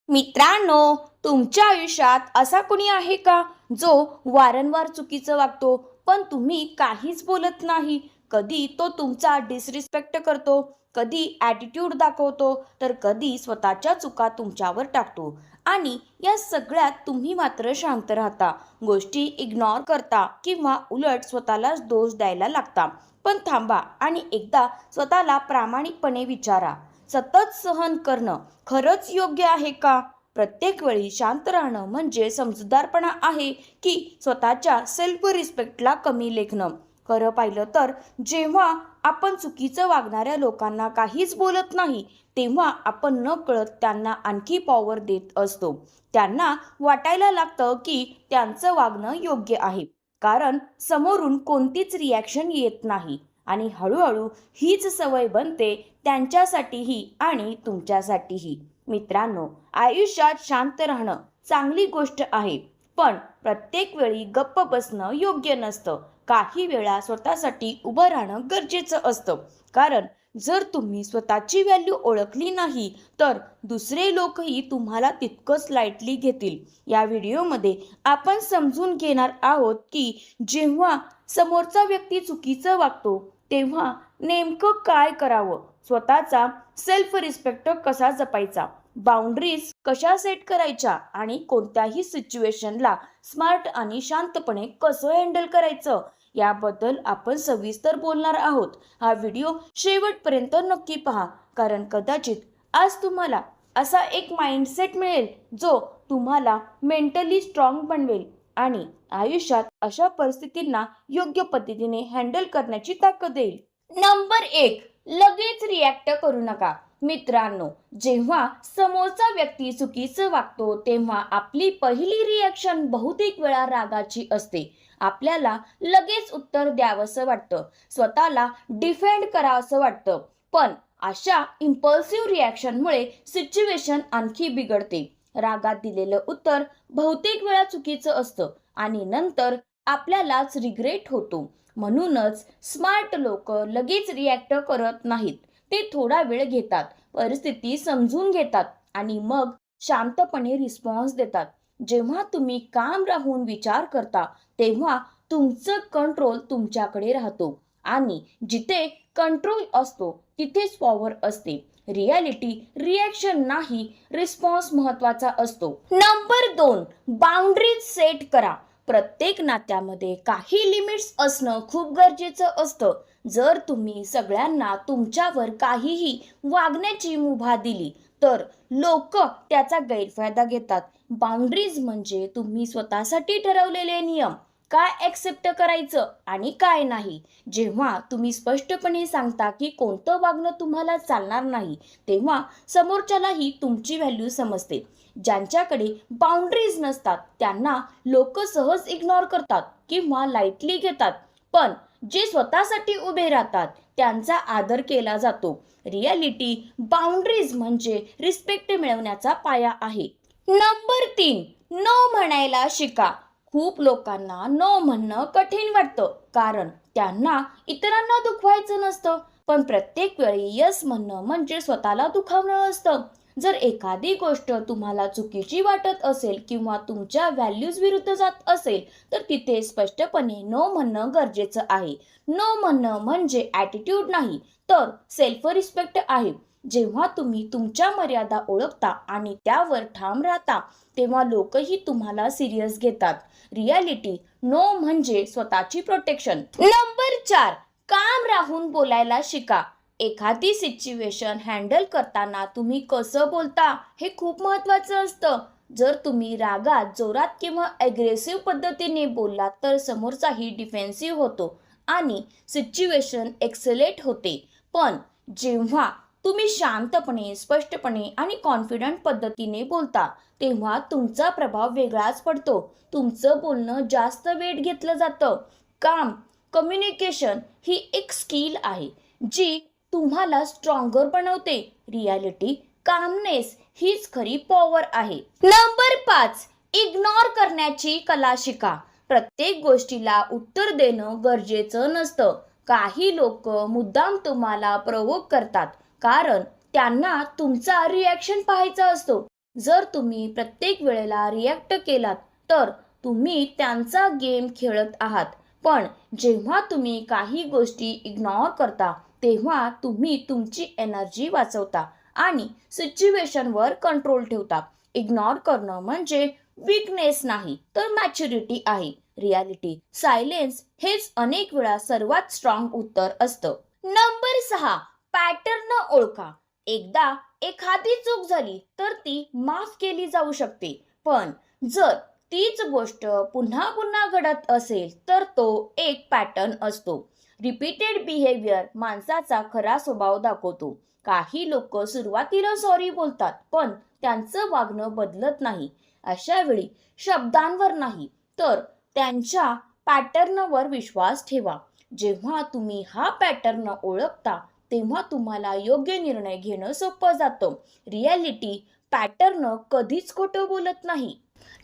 मित्रांनो, तुमच्या आयुष्यात असा कोणी आहे का जो वारंवार चुकीचं वागतो पण तुम्ही काहीच बोलत नाही? कधी तो तुमचा डिसरिस्पेक्ट करतो, कधी ॲटिट्यूड दाखवतो, तर कधी स्वतःच्या चुका तुमच्यावर टाकतो आणि या सगळ्यात तुम्ही मात्र शांत राहता, गोष्टी इग्नोर करता किंवा उलट स्वतःलाच दोष द्यायला लागता. पण थांबा आणि एकदा स्वतःला प्रामाणिकपणे विचारा, सतत सहन करणं खरंच योग्य आहे का? प्रत्येक वेळी शांत राहणं म्हणजे समजूतदारपणा आहे की स्वतःच्या सेल्फ रिस्पेक्टला कमी लेखणं? खरं पाहिलं तर जेव्हा आपण चुकीचं वागणाऱ्या लोकांना काहीच बोलत नाही, तेव्हा आपण नकळत त्यांना आणखी पॉवर देत असतो. त्यांना वाटायला लागतं की त्यांचं वागणं योग्य आहे, कारण समोरून कोणतीच रिॲक्शन येत नाही. आणि हळूहळू हीच सवय बनते त्यांच्यासाठीही आणि तुमच्यासाठीही. मित्रांनो, आयुष्यात शांत राहणं चांगली गोष्ट आहे, पण प्रत्येक वेळी गप्प बसणं योग्य नसतं. काही वेळा स्वतःसाठी उभं राहणं गरजेचं असतं, कारण जर तुम्ही स्वतःची व्हॅल्यू ओळखली नाही तर दुसरे लोकही तुम्हाला तितकंच लाईटली घेतील. या व्हिडिओमध्ये आपण समजून घेणार आहोत की जेव्हा समोरचा व्यक्ती चुकीचं वागतो तेव्हा नेमकं काय करावं, स्वतःचा सेल्फ रिस्पेक्ट कसा जपायचा, बाउंड्रीज कशा सेट करायच्या आणि कोणत्याही सिच्युएशनला स्मार्ट आणि शांतपणे कसं हँडल करायचं याबद्दल आपण सविस्तर बोलणार आहोत. हा व्हिडिओ शेवटपर्यंत नक्की पहा, कारण कदाचित आज तुम्हाला असा एक माइंडसेट मिळेल जो तुम्हाला मेंटली स्ट्रॉंग बनवेल आणि आयुष्यात अशा परिस्थितींना योग्य पद्धतीने हँडल करण्याची ताकद देईल. नंबर 1, लगेच रिॲक्ट करू नका. मित्रांनो, जेव्हा समोरचा व्यक्ती चुकीचं वागतो तेव्हा आपली पहिली रिॲक्शन बहुतेक वेळा रागाची असते. आपल्याला लगेच उत्तर द्यावंसं वाटतं, स्वतःला डिफेंड करावंसं वाटतं. पण अशा इम्पल्सिव्ह रिॲक्शनमुळे सिच्युएशन आणखी बिघडते. रागात दिलेलं उत्तर बहुतेक वेळा चुकीचं असतं आणि नंतर आपल्यालाच रिग्रेट होतो. म्हणूनच स्मार्ट लोक लगेच रिॲक्ट करत नाहीत. ते थोडा वेळ घेतात, परिस्थिती समजून घेतात आणि मग शांतपणे रिस्पॉन्स देतात. जेव्हा तुम्ही काम राहून विचार करता तेव्हा तुमचं कंट्रोल तुमच्याकडे राहतो आणि जिथे कंट्रोल असतो तिथेच पॉवर असते. रियालिटी रिॲक्शन नाही, रिस्पॉन्स महत्वाचा असतो. नंबर 2, बाउंड्रीज सेट करा. प्रत्येक नात्यामध्ये काही लिमिट्स असणं खूप गरजेचं असतं. जर तुम्ही सगळ्यांना तुमच्यावर काहीही वागण्याची मुभा दिली तर लोक त्याचा गैरफायदा घेतात. बाउंड्रीज म्हणजे तुम्ही स्वतःसाठी ठरवलेले नियम, काय ॲक्सेप्ट करायचं आणि काय नाही. जेव्हा तुम्ही स्पष्टपणे सांगता की कोणतं वागणं तुम्हाला चालणार नाही, तेव्हा समोरच्यालाही तुमची व्हॅल्यू समजते. ज्यांच्याकडे बाउंड्रीज नसतात त्यांना लोक सहज इग्नोर करतात किंवा लाईटली घेतात, पण जे स्वतःसाठी उभे राहतात त्यांचा आदर केला जातो. रियालिटी बाउंड्रीज म्हणजे रिस्पेक्ट मिळवण्याचा पाया आहे. नंबर 3, नो म्हणायला शिका. खूप लोकांना नो म्हणणं कठीण वाटतं, कारण त्यांना इतरांना दुखवायचं नसतं. पण प्रत्येक वेळी यस म्हणणं म्हणजे स्वतःला दुखावणं असतं. जर एखादी गोष्ट तुम्हाला चुकीची वाटत असेल किंवा तुमच्या व्हॅल्यूज विरुद्ध जात असेल तर तिथे स्पष्टपणे नो म्हणणं गरजेचं आहे. नो म्हणणं म्हणजे ॲटिट्यूड नाही, तर सेल्फ रिस्पेक्ट आहे. जेव्हा तुम्ही तुमच्या मर्यादा ओळखता आणि त्यावर ठाम राहता तेव्हा लोकही तुम्हाला सिरियस घेतात. रियालिटी नो म्हणजे स्वतःची प्रोटेक्शन. नंबर 4, काम राहून बोलायला शिका. एखादी सिच्युएशन हँडल करताना तुम्ही कसं बोलता हे खूप महत्त्वाचं असतं. जर तुम्ही रागात, जोरात किंवा ॲग्रेसिव्ह पद्धतीने बोललात तर समोरचाही डिफेन्सिव्ह होतो आणि सिच्युएशन एक्सेलेट होते. पण जेव्हा तुम्ही शांतपणे, स्पष्टपणे आणि कॉन्फिडंट पद्धतीने बोलता तेव्हा तुमचा प्रभाव वेगळाच पडतो. तुमचं बोलणं जास्त वेट घेतलं जातं. काम कम्युनिकेशन ही एक स्किल आहे जी तुम्हाला स्ट्रॉंगर बनवते. रियालिटी कामनेस हीच खरी पॉवर आहे. नंबर 5, इग्नोर करण्याची कला शिका. प्रत्येक गोष्टीला उत्तर देणं गरजेचं नसतं. काही लोक मुद्दाम तुम्हाला प्रोवोक करतात कारण त्यांना तुमचा रिॲक्शन पाहायचा असतो. जर तुम्ही प्रत्येक वेळेला रिॲक्ट केलात तर तुम्ही त्यांचा गेम खेळत आहात. पण जेव्हा तुम्ही काही गोष्टी इग्नोर करता तेव्हा तुम्ही तुमची एनर्जी वाचवता आणि सिच्युएशनवर कंट्रोल ठेवता. इग्नोर करणं म्हणजे वीकनेस नाही तर मॅच्युरिटी आहे. रियालिटी सायलेन्स हेच अनेक वेळा सर्वात स्ट्रॉंग उत्तर असतं. नंबर 6, पॅटर्न ओळखा. एकदा एखादी चूक झाली तर ती माफ केली जाऊ शकते, पण जर तीच गोष्ट पुन्हा पुन्हा घडत असेल तर तो एक पॅटर्न असतो. रिपीटेड बिहेवियर माणसाचा खरा स्वभाव दाखवतो. काही लोक सुरुवातीला सॉरी बोलतात पण त्यांचं वागणं बदलत नाही. अशा वेळी शब्दांवर नाही तर त्यांच्या पॅटर्नवर विश्वास ठेवा. जेव्हा तुम्ही हा पॅटर्न ओळखता तेव्हा तुम्हाला योग्य निर्णय घेणं सोपं जातं. रियालिटी पॅटर्न कधीच खोटं बोलत नाही.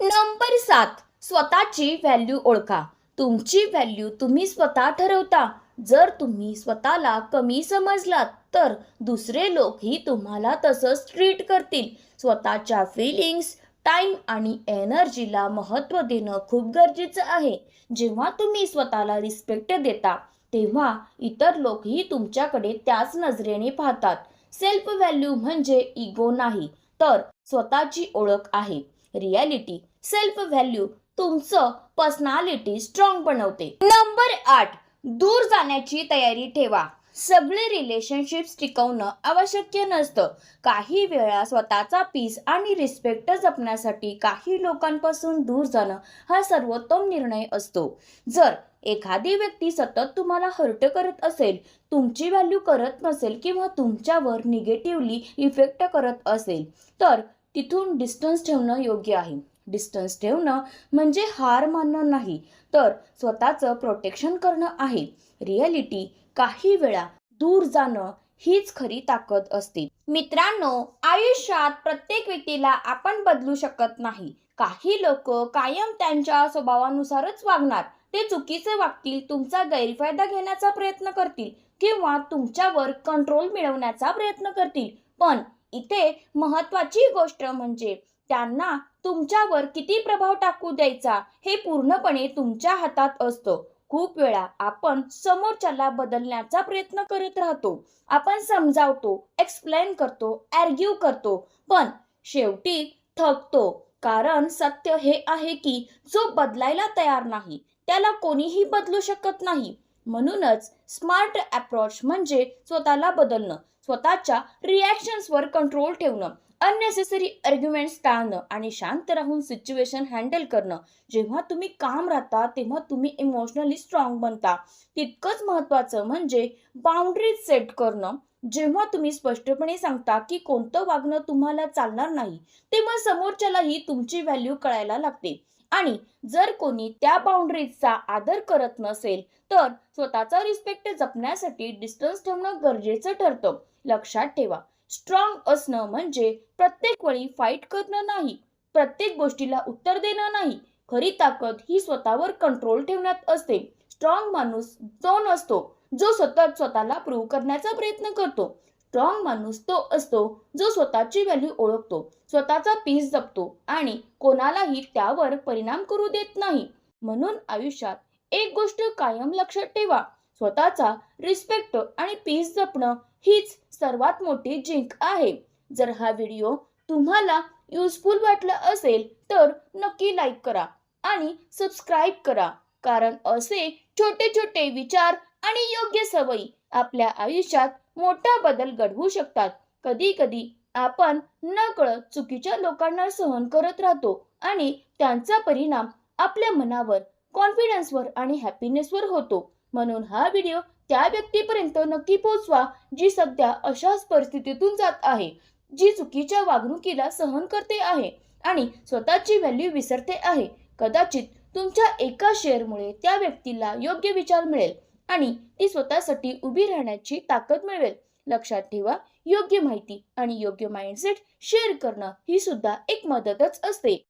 नंबर 7, स्वतःची व्हॅल्यू ओळखा. तुमची व्हॅल्यू तुम्ही स्वतः ठरवता. जर तुम्ही स्वतःला कमी समजलात तर दुसरे लोकही तुम्हाला तसंच ट्रीट करतील. स्वतःच्या फीलिंग्स, टाइम आणि एनर्जीला महत्त्व देणं खूप गरजेचं आहे. जेव्हा तुम्ही स्वतःला रिस्पेक्ट देता तेव्हा इतर लोकही तुमच्याकडे त्याच नजरेने पाहतात. सेल्फ व्हॅल्यू म्हणजे इगो नाही तर स्वतःची ओळख आहे. रियालिटी सेल्फ व्हॅल्यू तुमचं पर्सनॅलिटी स्ट्रॉंग बनवते. नंबर 8, दूर जाण्याची तयारी ठेवा. सगळे रिलेशनशिप्स टिकवणं आवश्यक नसतं. काही वेळा स्वतःचा पीस आणि रिस्पेक्ट जपण्यासाठी काही लोकांपासून दूर जाणं हा सर्वोत्तम निर्णय असतो. जर एखादी व्यक्ती सतत तुम्हाला हर्ट करत असेल, तुमची व्हॅल्यू करत नसेल किंवा तुमच्यावर निगेटिव्हली इफेक्ट करत असेल तर तिथून डिस्टन्स ठेवणं योग्य आहे. डिस्टन्स ठेवणं म्हणजे हार मानणं नाही तर स्वतःचं प्रोटेक्शन करणं आहे. रियालिटी काही वेळा दूर जाणं हीच खरी ताकद असते. मित्रांनो, आयुष्यात प्रत्येक व्यक्तीला आपण बदलू शकत नाही. काही लोक कायम त्यांच्या स्वभावानुसारच वागणार. ते चुकीचे वागतील, तुमचा गैरफायदा घेण्याचा प्रयत्न करतील किंवा तुमच्यावर कंट्रोल मिळवण्याचा प्रयत्न करतील. पण इथे महत्त्वाची गोष्ट म्हणजे त्यांना तुमच्यावर किती प्रभाव टाकू द्यायचा हे पूर्णपणे तुमच्या हातात असतं. खूप वेळा आपण समोरच्याला बदलण्याचा प्रयत्न करत राहतो. आपण समजावतो, एक्सप्लेन करतो, आर्ग्यू करतो, पण शेवटी थकतो. कारण सत्य हे आहे की जो बदलायला तयार नाही त्याला कोणीही बदलू शकत नाही. म्हणूनच स्मार्ट अप्रोच म्हणजे स्वतःला बदलणं, स्वतःच्या रिॲक्शन्सवर कंट्रोल ठेवणं, अननेसेसरी आर्ग्युमेंट्स टाळणं आणि शांत राहून सिच्युएशन हँडल करणं. जेव्हा तुम्ही काम राहता तेव्हा तुम्ही इमोशनली स्ट्रॉंग बनता. तितकंच महत्त्वाचं म्हणजे बाउंड्रीज सेट करणं. जेव्हा तुम्ही स्पष्टपणे सांगता की कोणतं वागणं तुम्हाला चालणार नाही तेव्हा समोरच्यालाही तुमची व्हॅल्यू कळायला लागते. आणि जर कोणी त्या बाउंड्रीजचा आदर करत नसेल तर स्वतःचा रिस्पेक्ट जपण्यासाठी डिस्टन्स ठेवणं गरजेचं ठरतं. लक्षात ठेवा, स्ट्रॉंग असणं म्हणजे प्रत्येक वेळी फाईट करणं नाही, प्रत्येक गोष्टीला उत्तर देणं नाही. खरी ताकद ही स्वतःवर कंट्रोल ठेवण्यात असते. स्ट्रॉंग माणूस तो नसतो जो सतत स्वतःला प्रूव्ह करण्याचा प्रयत्न करतो. स्ट्रॉंग माणूस तो असतो जो स्वतःची व्हॅल्यू ओळखतो, स्वतःचा पीस जपतो आणि कोणालाही त्यावर परिणाम करू देत नाही. म्हणून आयुष्यात एक गोष्ट कायम लक्षात ठेवा, स्वतःचा रिस्पेक्ट आणि पीस जपणं हीच सर्वात मोठी जिंक आहे. जर हा व्हिडिओ तुम्हाला युजफुल वाटला असेल तर नक्की लाईक करा आणि सबस्क्राईब करा. कारण असे छोटे छोटे विचार आणि योग्य सवयी आपल्या आयुष्यात मोठा बदल घडवू शकतात. कधी कधी आपण नकळत चुकीच्या लोकांना सहन करत राहतो आणि त्यांचा परिणाम आपल्या मनावर, कॉन्फिडन्सवर आणि हॅपीनेसवर होतो. म्हणून हा व्हिडिओ त्या व्यक्तीपर्यंत नक्की पोहोचवा जी सध्या अशाच परिस्थितीतून जात आहे, जी चुकीच्या वागणुकीला सहन करते आहे आणि स्वतःची व्हॅल्यू विसरते आहे. कदाचित तुमच्या एका शेअरमुळे त्या व्यक्तीला योग्य विचार मिळेल आणि ती स्वतःसाठी उभी राहण्याची ताकद मिळवेल. लक्षात ठेवा, योग्य माहिती आणि योग्य माइंडसेट शेअर करणं ही सुद्धा एक मदतच असते.